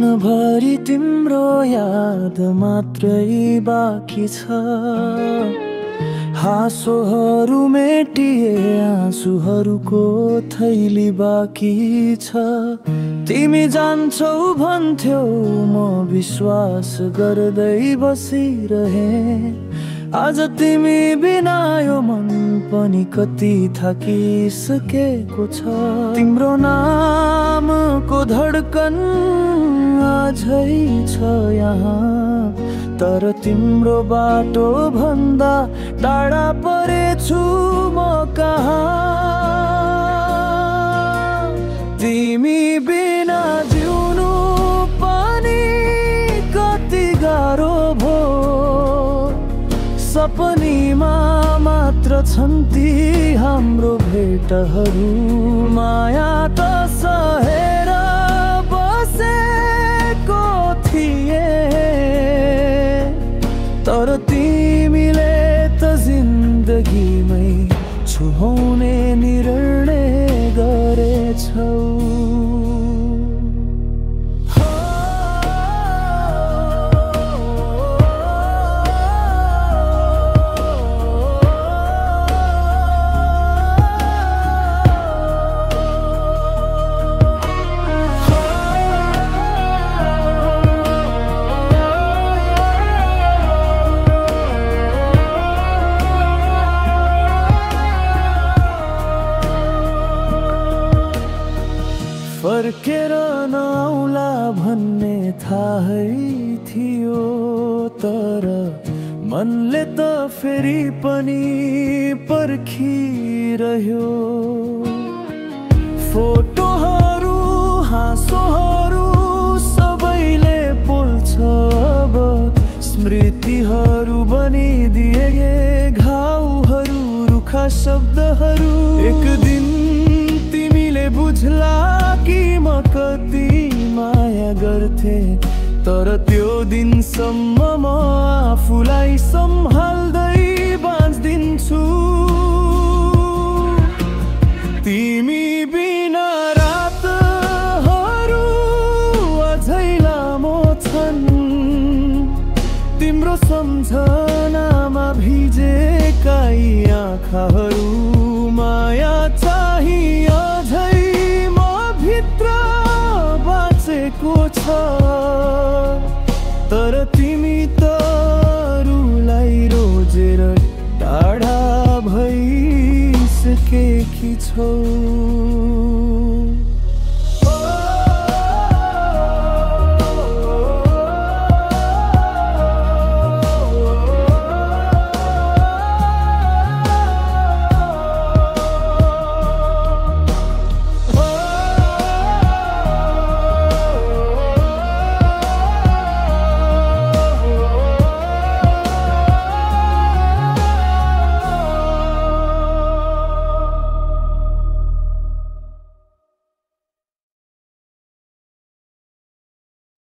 दिनभरि तिम्रो याद मात्रै बाँकी छ। हाँसोहरू मेटिए आँसुहरूको थैली बाँकी छ। तिमी जान्छौ भन्थ्यौ म विश्वास गर्दै बसिरहे। आज तिमी बिना यो मन पनि कति थाकिसकेको छ। तिम्रो नामको धड्कन आजै छ यहाँ, तर तिम्रो बाटो भन्दा टाढा परेछु म कहाँ। तिमी बिना जिउनु पनि कति गाह्रो भो। सपनीमा मात्र छन् ती हाम्रो भेटहरू। माया त सहेर बसेको थिए, तर तिमीले त जिन्दगीमै छुहाउने निर्णय गरेछौ। फर्केर नआउला भन्ने थाहै थियो, तर मनले त फेरि पनि पर्खिरह्यो। फोटोहरू हाँसोहरू सबैले पोल्छ अब, स्मृतिहरू बनिदिए घाउहरू रुखा शब्दहरू। एक दिन तिमीले बुझ्ला कि म कति माया गर्थे, तर त्यो दिनसम्म म आफूलाई सम्हाल्दै बाँच्दिन्छु। तिमी बिना रातहरू अझै लामो छन्, तिम्रो सम्झनामा भिजेका यी आँखाहरू। माया चाहिँ अझै म भित्र बाँचेको छ, तर तिमी त रुलाई रोजेर टाढा भइसकेकी छौ।